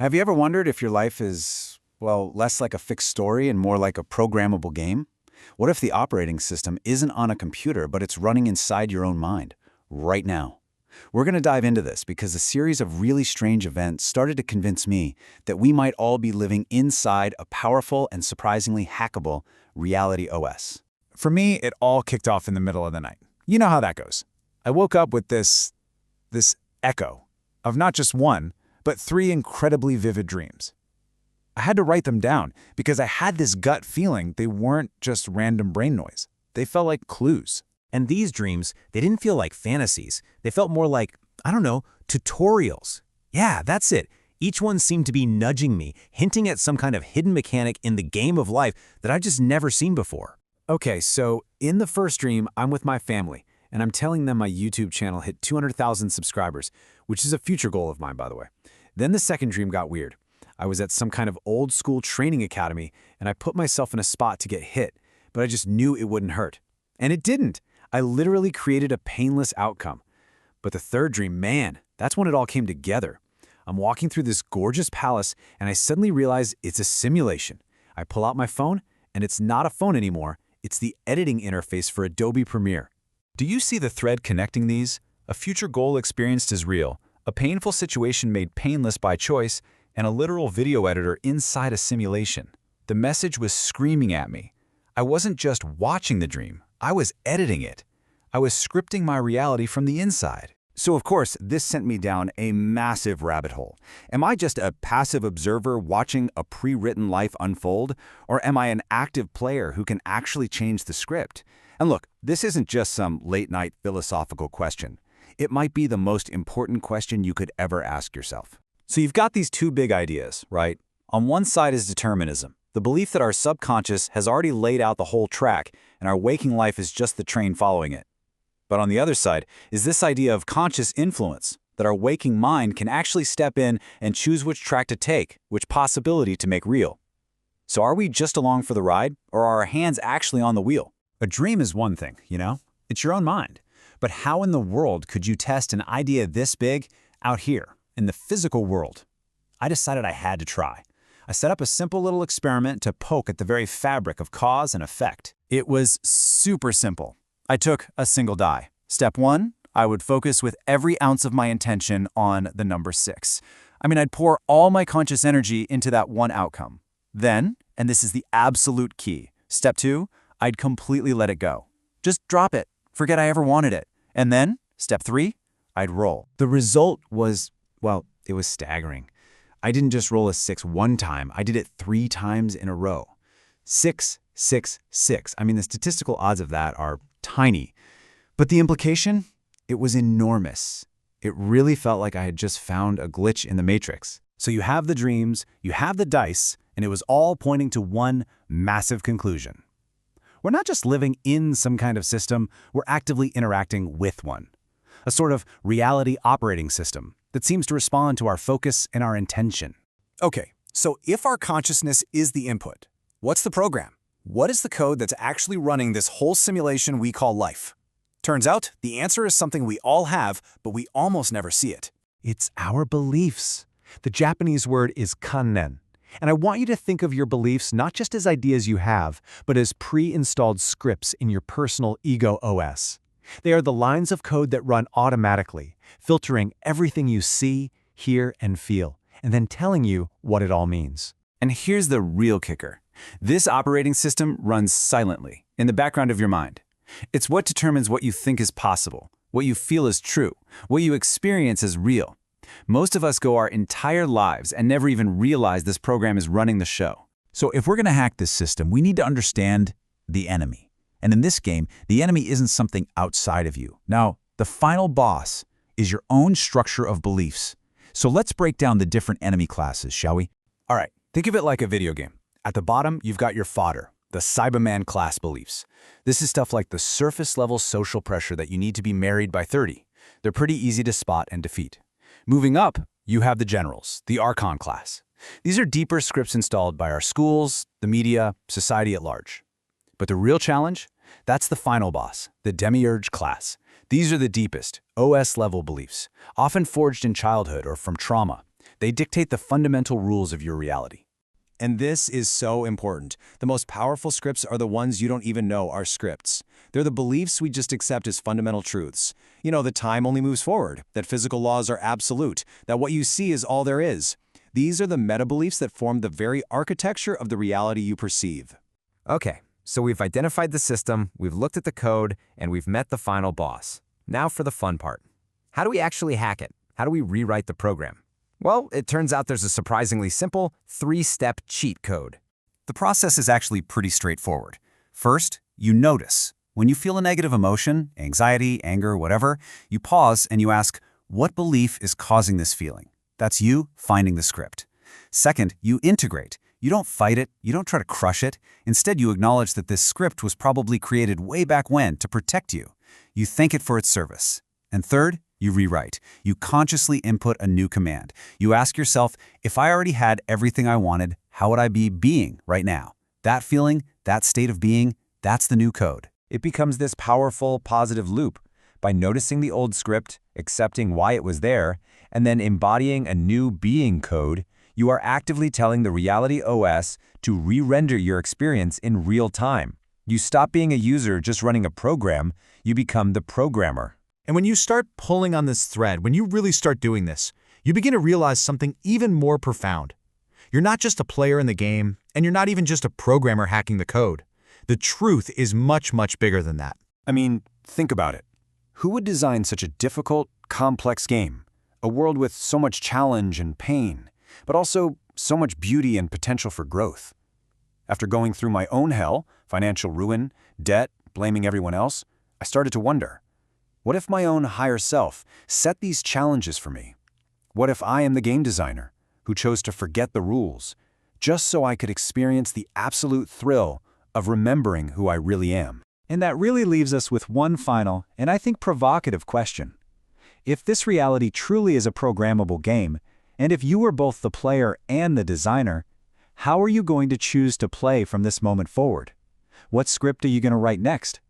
Have you ever wondered if your life is, well, less like a fixed story and more like a programmable game? What if the operating system isn't on a computer, but it's running inside your own mind, right now? We're going to dive into this because a series of really strange events started to convince me that we might all be living inside a powerful and surprisingly hackable reality OS. For me, it all kicked off in the middle of the night. You know how that goes. I woke up with this echo of not just one, but 3 incredibly vivid dreams. I had to write them down because I had this gut feeling they weren't just random brain noise. They felt like clues. And these dreams, they didn't feel like fantasies. They felt more like, I don't know, tutorials. Yeah, that's it. Each one seemed to be nudging me, hinting at some kind of hidden mechanic in the game of life that I've just never seen before. Okay, so in the first dream, I'm with my family, and I'm telling them my YouTube channel hit 200,000 subscribers, which is a future goal of mine, by the way. Then the second dream got weird. I was at some kind of old school training academy, and I put myself in a spot to get hit, but I just knew it wouldn't hurt. And it didn't. I literally created a painless outcome. But the third dream, man, that's when it all came together. I'm walking through this gorgeous palace, and I suddenly realize it's a simulation. I pull out my phone, and it's not a phone anymore. It's the editing interface for Adobe Premiere. Do you see the thread connecting these? A future goal experienced as real, a painful situation made painless by choice, and a literal video editor inside a simulation. The message was screaming at me. I wasn't just watching the dream, I was editing it. I was scripting my reality from the inside. So of course, this sent me down a massive rabbit hole. Am I just a passive observer watching a pre-written life unfold? Or am I an active player who can actually change the script? And look, this isn't just some late-night philosophical question. It might be the most important question you could ever ask yourself. So you've got these 2 big ideas, right? On one side is determinism, the belief that our subconscious has already laid out the whole track and our waking life is just the train following it. But on the other side is this idea of conscious influence, that our waking mind can actually step in and choose which track to take, which possibility to make real. So are we just along for the ride, or are our hands actually on the wheel? A dream is one thing, you know? It's your own mind. But how in the world could you test an idea this big out here, in the physical world? I decided I had to try. I set up a simple little experiment to poke at the very fabric of cause and effect. It was super simple. I took a single die. Step 1, I would focus with every ounce of my intention on the number 6. I'd pour all my conscious energy into that one outcome. Then, and this is the absolute key, step 2, I'd completely let it go. Just drop it. Forget I ever wanted it. And then, step 3, I'd roll. The result was, well, it was staggering. I didn't just roll a 6 one time, I did it 3 times in a row. 6, 6, 6. The statistical odds of that are tiny. But the implication? It was enormous. It really felt like I had just found a glitch in the matrix. So you have the dreams, you have the dice, and it was all pointing to one massive conclusion. We're not just living in some kind of system, we're actively interacting with one. A sort of reality operating system that seems to respond to our focus and our intention. Okay, so if our consciousness is the input, what's the program? What is the code that's actually running this whole simulation we call life? Turns out, the answer is something we all have, but we almost never see it. It's our beliefs. The Japanese word is kannen. And I want you to think of your beliefs not just as ideas you have, but as pre-installed scripts in your personal ego OS. They are the lines of code that run automatically, filtering everything you see, hear, and feel, and then telling you what it all means. And here's the real kicker. This operating system runs silently, in the background of your mind. It's what determines what you think is possible, what you feel is true, what you experience as real. Most of us go our entire lives and never even realize this program is running the show. So if we're going to hack this system, we need to understand the enemy. And in this game, the enemy isn't something outside of you. Now, the final boss is your own structure of beliefs. So let's break down the different enemy classes, shall we? All right, think of it like a video game. At the bottom, you've got your fodder, the Cyberman class beliefs. This is stuff like the surface-level social pressure that you need to be married by 30. They're pretty easy to spot and defeat. Moving up, you have the generals, the Archon class. These are deeper scripts installed by our schools, the media, society at large. But the real challenge? That's the final boss, the Demiurge class. These are the deepest, OS-level beliefs, often forged in childhood or from trauma. They dictate the fundamental rules of your reality. And this is so important. The most powerful scripts are the ones you don't even know are scripts. They're the beliefs we just accept as fundamental truths. You know, that time only moves forward, that physical laws are absolute, that what you see is all there is. These are the meta-beliefs that form the very architecture of the reality you perceive. Okay, so we've identified the system, we've looked at the code, and we've met the final boss. Now for the fun part. How do we actually hack it? How do we rewrite the program? Well, it turns out there's a surprisingly simple 3-step cheat code. The process is actually pretty straightforward. First, you notice. When you feel a negative emotion, anxiety, anger, whatever, you pause and you ask, what belief is causing this feeling? That's you finding the script. Second, you integrate. You don't fight it, you don't try to crush it. Instead, you acknowledge that this script was probably created way back when to protect you. You thank it for its service. And third, you rewrite. You consciously input a new command. You ask yourself, if I already had everything I wanted, how would I be being right now? That feeling, that state of being, that's the new code. It becomes this powerful, positive loop. By noticing the old script, accepting why it was there, and then embodying a new being code, you are actively telling the Reality OS to re-render your experience in real time. You stop being a user just running a program, you become the programmer. And when you start pulling on this thread, when you really start doing this, you begin to realize something even more profound. You're not just a player in the game, and you're not even just a programmer hacking the code. The truth is much, much bigger than that. I mean, think about it. Who would design such a difficult, complex game? A world with so much challenge and pain, but also so much beauty and potential for growth. After going through my own hell, financial ruin, debt, blaming everyone else, I started to wonder, what if my own higher self set these challenges for me? What if I am the game designer who chose to forget the rules, just so I could experience the absolute thrill of remembering who I really am? And that really leaves us with one final, and I think provocative question. If this reality truly is a programmable game, and if you were both the player and the designer, how are you going to choose to play from this moment forward? What script are you going to write next?